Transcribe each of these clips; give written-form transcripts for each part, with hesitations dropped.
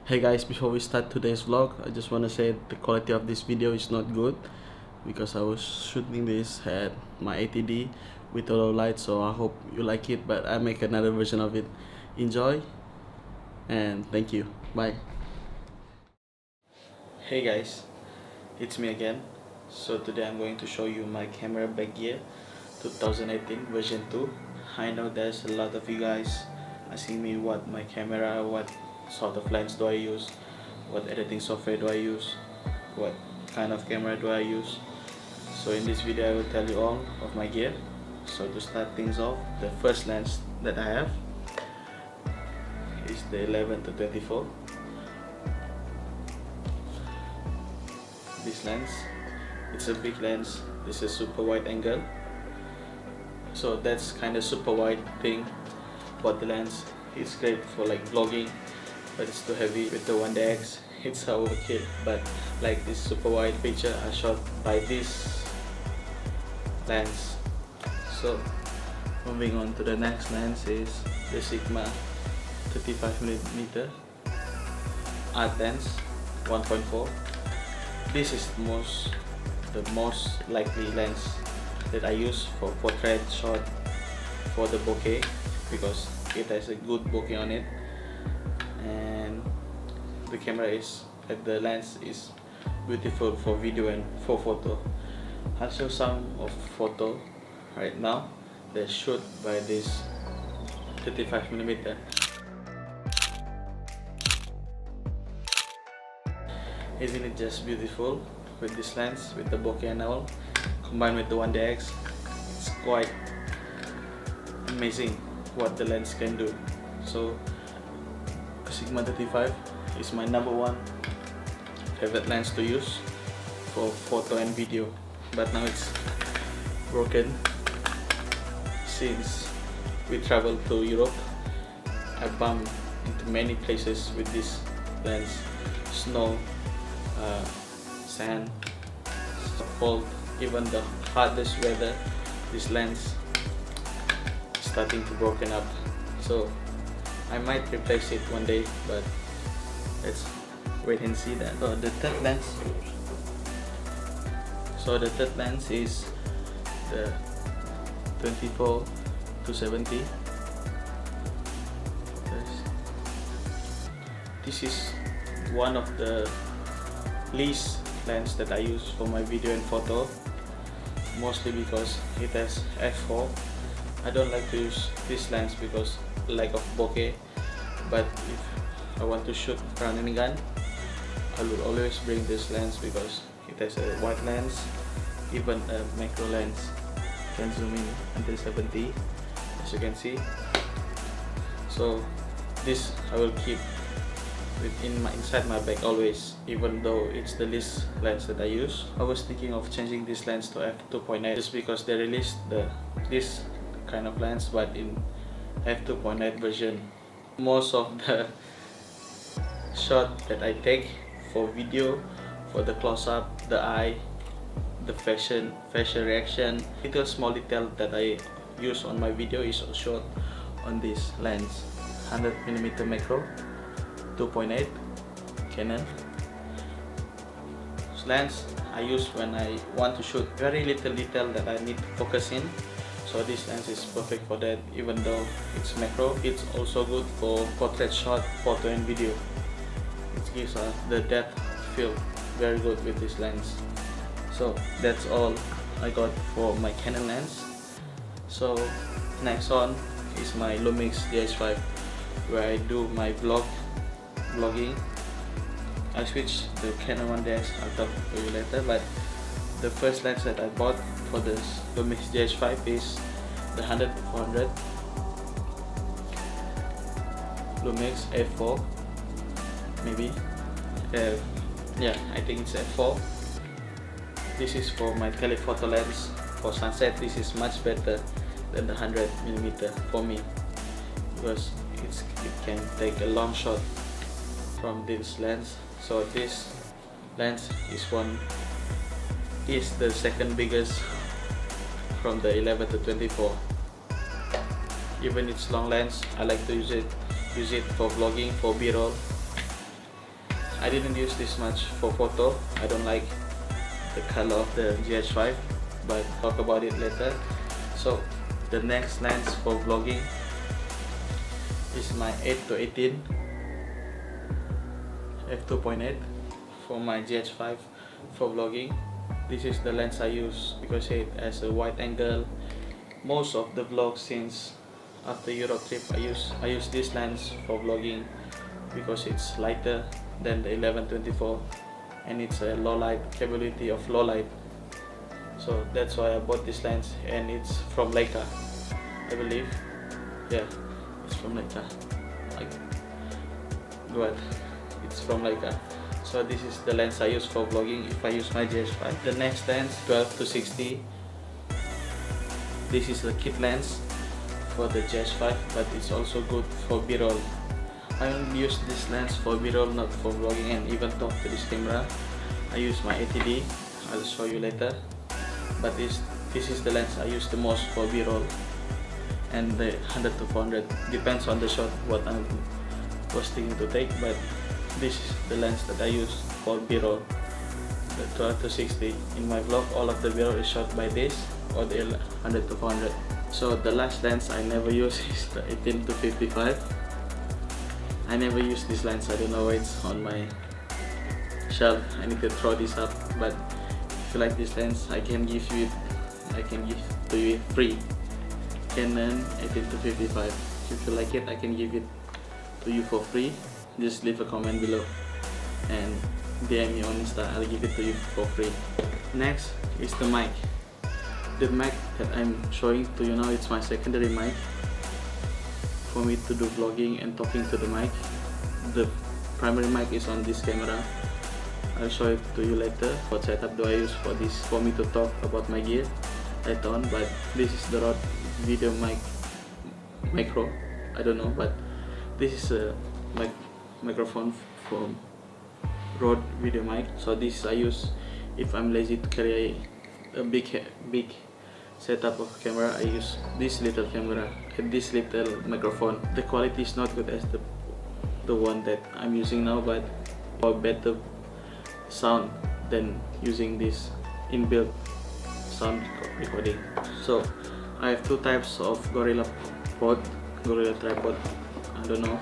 Hey guys, before we start today's vlog, I just want to say the quality of this video is not good because I was shooting this at my ATD with a low light, so I hope you like it, but I make another version of it. Enjoy and thank you. Bye. Hey guys, it's me again. So today I'm going to show you my camera back gear 2018 version 2. I know there's a lot of you guys asking me what my camera, what sort of lens do I use, what editing software do I use, what kind of camera do I use. So in this video I will tell you all of my gear. So to start things off, the first lens that I have is the 11-24. This lens, it's a big lens. This is super wide angle, so that's kind of super wide thing. But the lens is great for like vlogging, but it's too heavy with the 1DX. It's overkill. But like this super wide picture are shot by this lens. So moving on to the next lens is the Sigma 35mm art lens 1.4. This is the most likely lens that I use for portrait shot for the bokeh, because it has a good bokeh on it, and the lens is beautiful for video and for photo. I'll show some of photo right now. They're shot by this 35mm. Isn't it just beautiful with this lens, with the bokeh and all, combined with the 1DX? It's quite amazing what the lens can do. So Sigma 35 is my #1 favorite lens to use for photo and video, but now it's broken. Since we traveled to Europe, I bumped into many places with this lens: snow, sand, cold, even the hardest weather. This lens is starting to broken up, so I might replace it one day, but let's wait and see that. So the third lens is the 24-70. This is one of the least lens that I use for my video and photo, mostly because it has f4. I don't like to use this lens because lack of bokeh, but if I want to shoot around any gun, I will always bring this lens because it has a wide lens, even a macro lens. Can zoom in until 70, as you can see. So this I will keep inside my bag always, even though it's the least lens that I use. I was thinking of changing this lens to f2.8 just because they released this kind of lens, but in f2.8 version. Most of the shot that I take for video, for the close-up, the eye, the facial reaction, little small detail that I use on my video is shot on this lens. 100mm macro 2.8 Canon. This lens I use when I want to shoot very little detail that I need to focus in. So this lens is perfect for that. Even though it's macro, it's also good for portrait shot, photo and video. It gives the depth of field very good with this lens. So that's all I got for my Canon lens. So next on is my Lumix DH5, where I do my vlogging. I switched the Canon 1DX, I'll talk to you later, but the first lens that I bought for this Lumix DH5 is the 100-400 Lumix f4, maybe. Yeah, I think it's f4. This is for my telephoto lens. For sunset, this is much better than the 100mm for me, because it can take a long shot from this lens. So this lens is the second biggest from the 11-24. Even it's long lens, I like to use it for vlogging, for b-roll. I didn't use this much for photo. I don't like the color of the GH5, but talk about it later. So the next lens for vlogging is my 8-18 f2.8 for my GH5 for vlogging. This is the lens I use because it has a wide angle. Most of the vlogs since after Europe trip I use this lens for vlogging because it's lighter than the 11-24 and it's a low light capability of low light. So that's why I bought this lens, and it's from Leica, I believe. Yeah, it's from Leica. Good. It's from Leica. So this is the lens I use for vlogging if I use my GH5. The next lens, 12-60. This is the kit lens for the GH5, but it's also good for B-roll. I only use this lens for B-roll, not for vlogging and even talk to this camera. I use my 80D, I'll show you later. But this is the lens I use the most for B-roll, and the 100-400 depends on the shot what I'm posting to take, but this is the lens that I use for B-roll, the 12-60. In my vlog, all of the B-roll is shot by this or the 100-400. So the last lens I never use is the 18-55. I never use this lens. I don't know why it's on my shelf. I need to throw this up. But if you like this lens, I can give to you free. Canon 18-55. If you like it, I can give it to you for free. Just leave a comment below and DM me on Insta. I'll give it to you for free. Next is the mic. The mic that I'm showing to you now, it's my secondary mic for me to do vlogging and talking to the mic. The primary mic is on this camera. I'll show it to you later. What setup do I use for this, for me to talk about my gear later on. But this is the Rode video mic micro. I don't know, but this is a microphone from Rode video mic. So this I use if I'm lazy to carry a big setup of camera. I use this little camera and this little microphone. The quality is not good as the one that I'm using now, but for better sound than using this inbuilt sound recording. So I have two types of gorilla tripod. I don't know.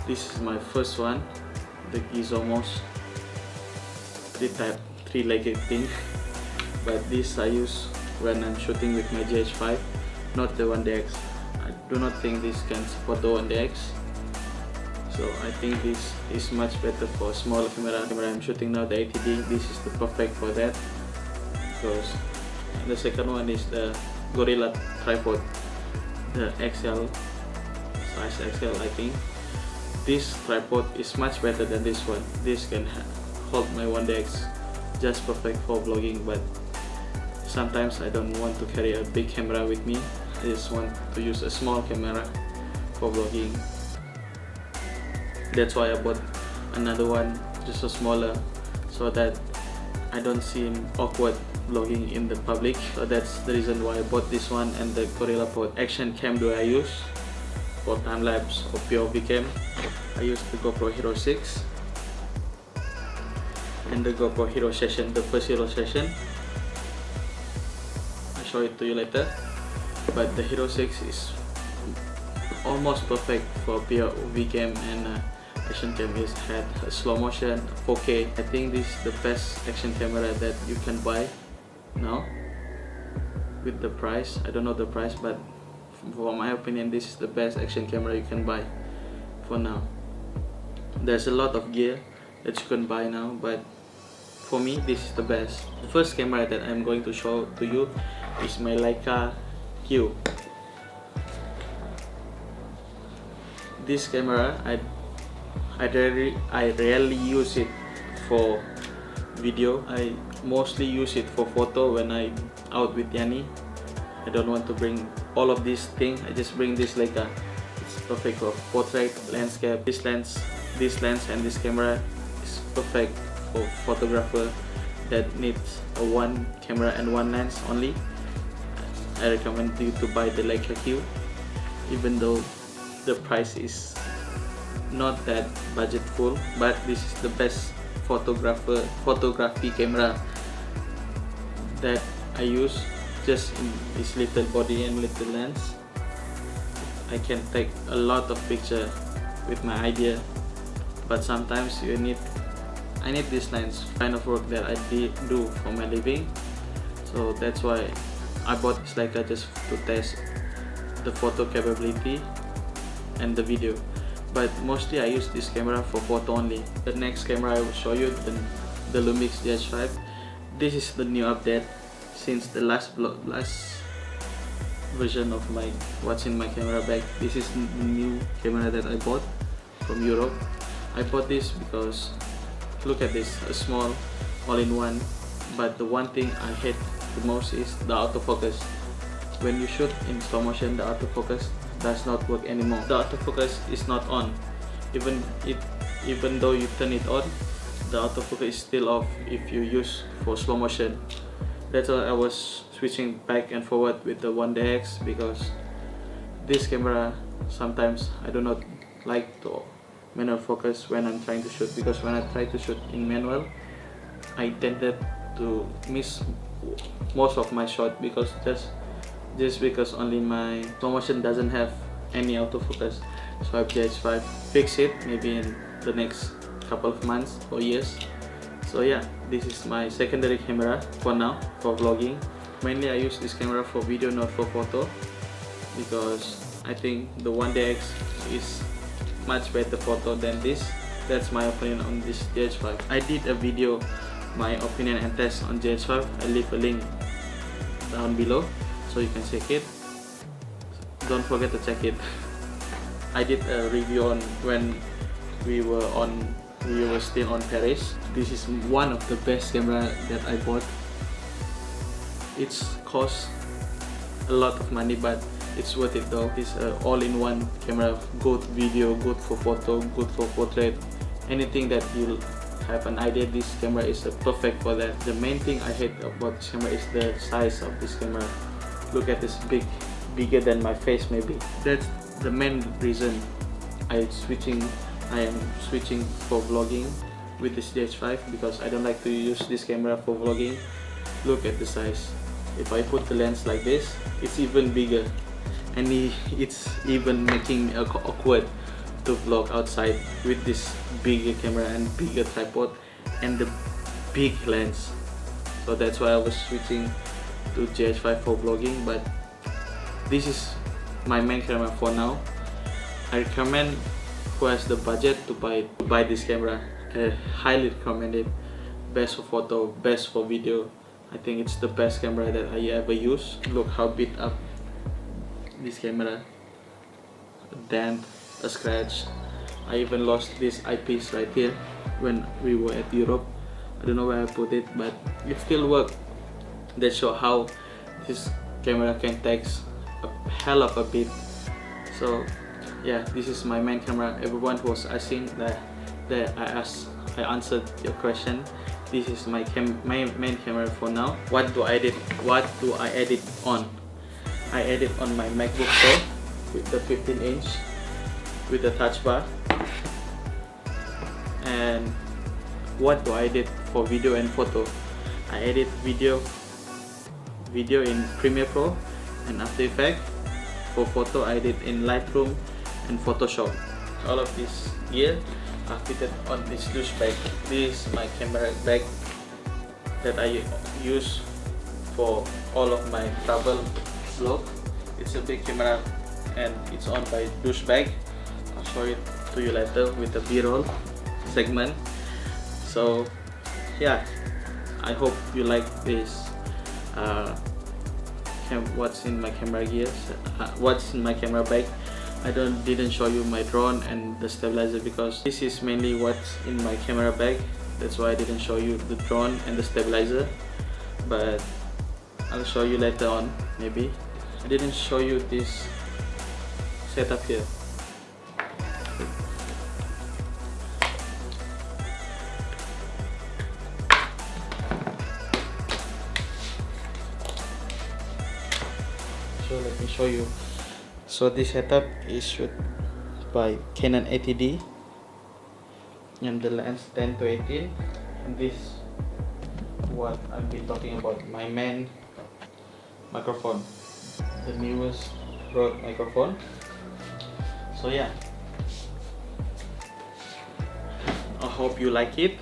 This is my first one, the Gizomos three-legged thing. But this I use when I'm shooting with my GH5, not the 1DX. I do not think this can support the 1DX. So I think this is much better for small camera. I'm shooting now, the 80D. This is the perfect for that. Because the second one is the Gorilla tripod, the XL, size XL I think. This tripod is much better than this one. This can hold my 1DX just perfect for vlogging, but sometimes I don't want to carry a big camera with me. I just want to use a small camera for vlogging. That's why I bought another one, just a smaller, so that I don't seem awkward vlogging in the public. So that's the reason why I bought this one. And the Gorilla Pod action cam do I use for time lapse or POV cam. I use the GoPro Hero 6 and the GoPro Hero Session, the first Hero Session. I'll show it to you later. But the Hero 6 is almost perfect for POV cam, and action cam is had a slow motion 4K. I think this is the best action camera that you can buy now with the price. I don't know the price, but for my opinion, this is the best action camera you can buy for now. There's a lot of gear that you can buy now, but for me, this is the best. The first camera that I'm going to show to you is my Leica Q. This camera, I rarely use it for video. I mostly use it for photo when I'm out with Yani. I don't want to bring all of these things. I just bring this Leica. It's perfect for portrait, landscape. This lens and this camera is perfect for photographer that needs a one camera and one lens only. I recommend you to buy the Leica Q, even though the price is not that budgetful, but this is the best photography camera that I use. Just in this little body and little lens, I can take a lot of picture with my idea. But sometimes I need this lens, kind of work that I do for my living. So that's why I bought this Leica, just to test the photo capability and the video. But mostly I use this camera for photo only. The next camera I will show you, the Lumix GH5. This is the new update since the last version of what's in my camera bag. This is the new camera that I bought from Europe. I bought this because look at this, a small all-in-one. But the one thing I hate the most is the autofocus. When you shoot in slow motion, the autofocus does not work anymore. The autofocus is not on. Even though you turn it on, the autofocus is still off if you use for slow motion. That's why I was switching back and forward with the 1DX, because this camera sometimes I do not like to manual focus when I'm trying to shoot, because when I try to shoot in manual, I tended to miss most of my shot, because just because only my slow motion doesn't have any autofocus. So I have GH5, fix it maybe in the next couple of months or years. So yeah, this is my secondary camera for now, for vlogging. Mainly I use this camera for video, not for photo, because I think the 1DX is much better photo than this. That's my opinion on this GH5. I did a video, my opinion and test on GH5. I leave a link down below so you can check it. Don't forget to check it. I did a review on when we were still on Paris. This is one of the best camera that I bought. It's cost a lot of money, but it's worth it though. It's an all-in-one camera, good video, good for photo, good for portrait. Anything that you have an idea, this camera is perfect for that. The main thing I hate about this camera is the size of this camera. Look at this, bigger than my face maybe. That's the main reason I am switching for vlogging with this GH5, because I don't like to use this camera for vlogging. Look at the size. If I put the lens like this, it's even bigger, and it's even making me awkward to vlog outside with this bigger camera and bigger tripod and the big lens. So that's why I was switching to GH5 for vlogging. But this is my main camera for now. I recommend who has the budget to buy this camera. I highly recommend it. Best for photo, best for video. I think it's the best camera that I ever use. Look how beat up this camera. A dent, a scratch. I even lost this eyepiece right here when we were at Europe. I don't know where I put it, but it still worked. That show how this camera can take a hell of a bit. So yeah, this is my main camera. Everyone who was asking I answered your question. This is my main camera for now. What do I edit on? I edit on my MacBook Pro with the 15-inch with the touch bar. And what do I edit for video and photo? I edit video in Premiere Pro and After Effects. For photo, I edit in Lightroom and Photoshop. All of this gear are fitted on this loose bag. This is my camera bag that I use for all of my travel vlog. It's a big camera and it's on by douche bag. I'll show it to you later with the B-roll segment. So yeah, I hope you like this what's in my camera gear, what's in my camera bag. I didn't show you my drone and the stabilizer because this is mainly what's in my camera bag. That's why I didn't show you the drone and the stabilizer, but I'll show you later on maybe. I didn't show you this setup here. So let me show you. So this setup is shoot by Canon 80D, and the lens 10 to 18, and this what I've been talking about, my main microphone, the newest Rode microphone. So yeah, I hope you like it.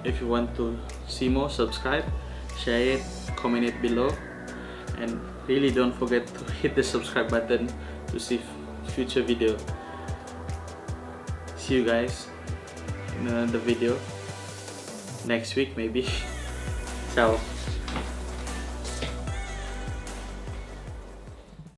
If you want to see more, subscribe, share it, comment it below, and really don't forget to hit the subscribe button to see future video. See you guys in another video next week maybe. Ciao.